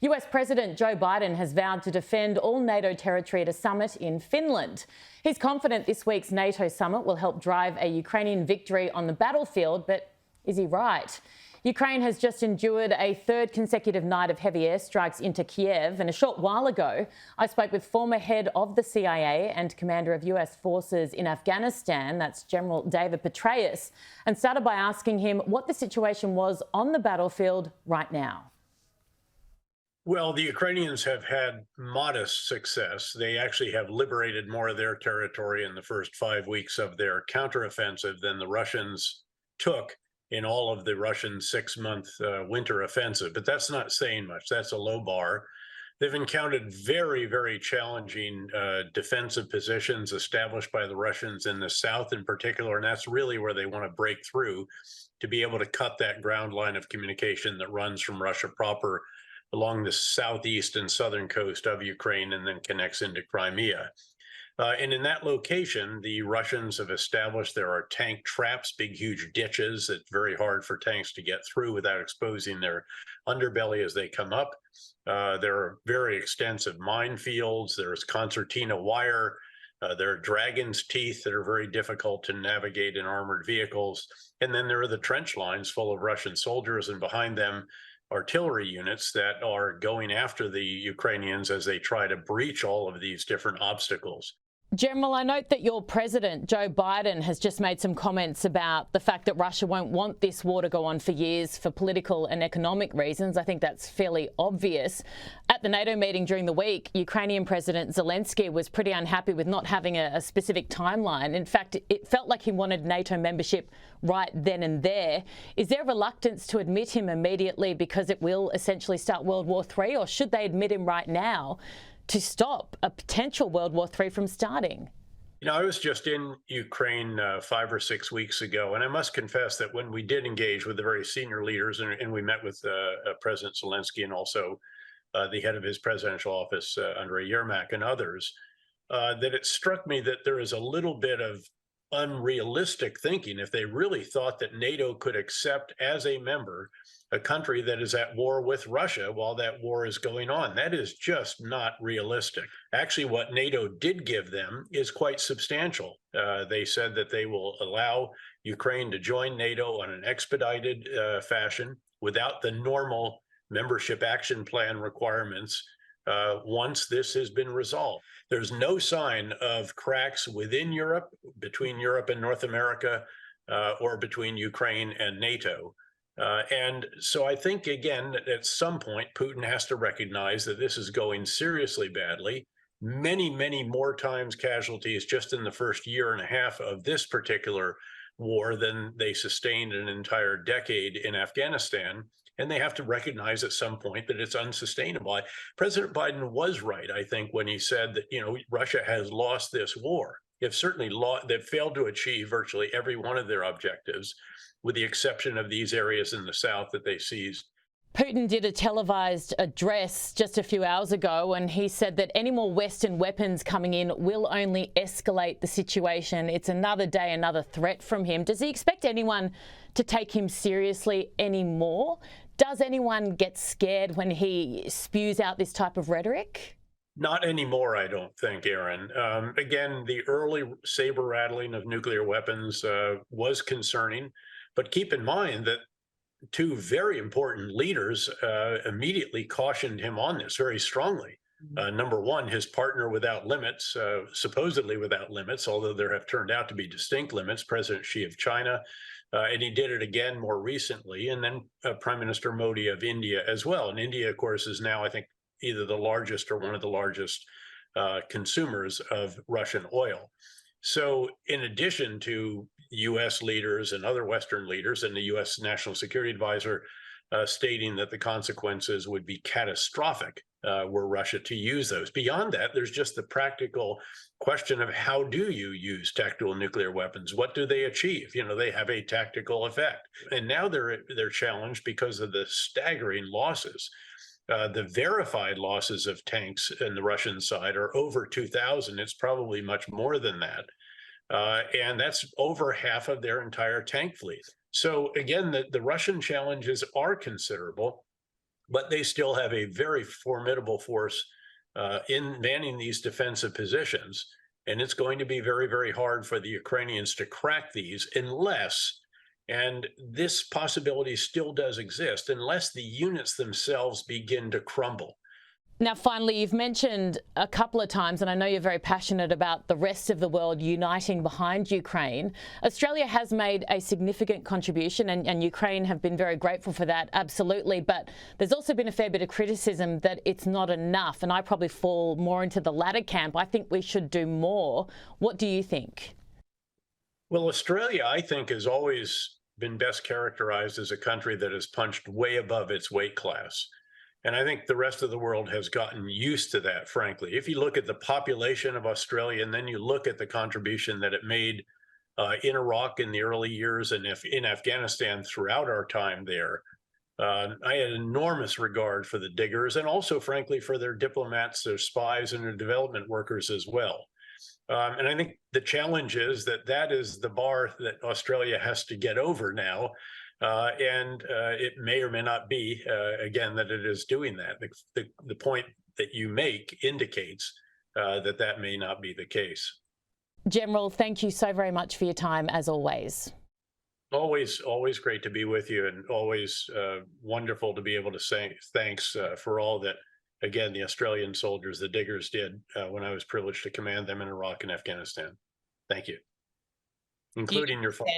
US President Joe Biden has vowed to defend all NATO territory at a summit in Finland. He's confident this week's NATO summit will help drive a Ukrainian victory on the battlefield, but is he right? Ukraine has just endured a third consecutive night of heavy airstrikes into Kiev, and a short while ago I spoke with former head of the CIA and commander of US forces in Afghanistan, that's General David Petraeus, and started by asking him what the situation was on the battlefield right now. Well, the Ukrainians have had modest success. They actually have liberated more of their territory in the first 5 weeks of their counteroffensive than the Russians took in all of the Russian 6-month winter offensive. But that's not saying much. That's a low bar. They've encountered very, very challenging defensive positions established by the Russians in the south in particular, and that's really where they want to break through to be able to cut that ground line of communication that runs from Russia proper along the southeast and southern coast of Ukraine and then connects into Crimea. And in that location, the Russians have established there are tank traps, big, huge ditches that's very hard for tanks to get through without exposing their underbelly as they come up. There are very extensive minefields. There's concertina wire. There are dragon's teeth that are very difficult to navigate in armored vehicles. And then there are the trench lines full of Russian soldiers, and behind them, artillery units that are going after the Ukrainians as they try to breach all of these different obstacles. General, I note that your president, Joe Biden, has just made some comments about the fact that Russia won't want this war to go on for years for political and economic reasons. I think that's fairly obvious. At the NATO meeting during the week, Ukrainian President Zelensky was pretty unhappy with not having a specific timeline. In fact, it felt like he wanted NATO membership right then and there. Is there reluctance to admit him immediately because it will essentially start World War III, or should they admit him right now to stop a potential World War III from starting? You know, I was just in Ukraine 5 or 6 weeks ago, and I must confess that when we did engage with the very senior leaders, and we met with President Zelensky and also the head of his presidential office, Andriy Yermak, and others, that it struck me that there is a little bit of unrealistic thinking if they really thought that NATO could accept as a member a country that is at war with Russia while that war is going on. That is just not realistic. Actually, what NATO did give them is quite substantial. They said that they will allow Ukraine to join NATO on an expedited fashion without the normal membership action plan requirements once this has been resolved. There's no sign of cracks within Europe, between Europe and North America, or between Ukraine and NATO. And so I think, again, at some point, Putin has to recognize that this is going seriously badly. Many, many more times casualties just in the first year and a half of this particular war than they sustained an entire decade in Afghanistan. And they have to recognize at some point that it's unsustainable. President Biden was right, I think, when he said that, you know, Russia has lost this war. They've failed to achieve virtually every one of their objectives, with the exception of these areas in the south that they seized. Putin did a televised address just a few hours ago, and he said that any more Western weapons coming in will only escalate the situation. It's another day, another threat from him. Does he expect anyone to take him seriously anymore? Does anyone get scared when he spews out this type of rhetoric? Not anymore, I don't think, Erin. Again, the early saber rattling of nuclear weapons was concerning, but keep in mind that two very important leaders immediately cautioned him on this very strongly. Number one, his partner without limits, supposedly without limits, although there have turned out to be distinct limits, President Xi of China, and he did it again more recently, and then Prime Minister Modi of India as well. And India, of course, is now, I think, either the largest or one of the largest consumers of Russian oil. So in addition to U.S. leaders and other Western leaders and the U.S. National Security Advisor stating that the consequences would be catastrophic were Russia to use those. Beyond that, there's just the practical question of how do you use tactical nuclear weapons? What do they achieve? You know, they have a tactical effect. And now they're challenged because of the staggering losses. The verified losses of tanks in the Russian side are over 2,000. It's probably much more than that. And that's over half of their entire tank fleet. So again, the Russian challenges are considerable. but they still have a very formidable force in manning these defensive positions. And it's going to be very, very hard for the Ukrainians to crack these unless, and this possibility still does exist, unless the units themselves begin to crumble. Now, finally, you've mentioned a couple of times, and I know you're very passionate about the rest of the world uniting behind Ukraine. Australia has made a significant contribution, and Ukraine have been very grateful for that, absolutely. But there's also been a fair bit of criticism that it's not enough, and I probably fall more into the latter camp. I think we should do more. What do you think? Well, Australia, I think, has always been best characterized as a country that has punched way above its weight class. And I think the rest of the world has gotten used to that, frankly. If you look at the population of Australia, and then you look at the contribution that it made in Iraq in the early years and if in Afghanistan throughout our time there, I had enormous regard for the diggers and also, frankly, for their diplomats, their spies, and their development workers as well. And I think the challenge is that that is the bar that Australia has to get over now. And it may or may not be, again, that it is doing that. The point that you make indicates that that may not be the case. General, thank you so very much for your time, as always. Always great to be with you, and always wonderful to be able to say thanks for all that, again, the Australian soldiers, the diggers, did when I was privileged to command them in Iraq and Afghanistan. Thank you, including your father.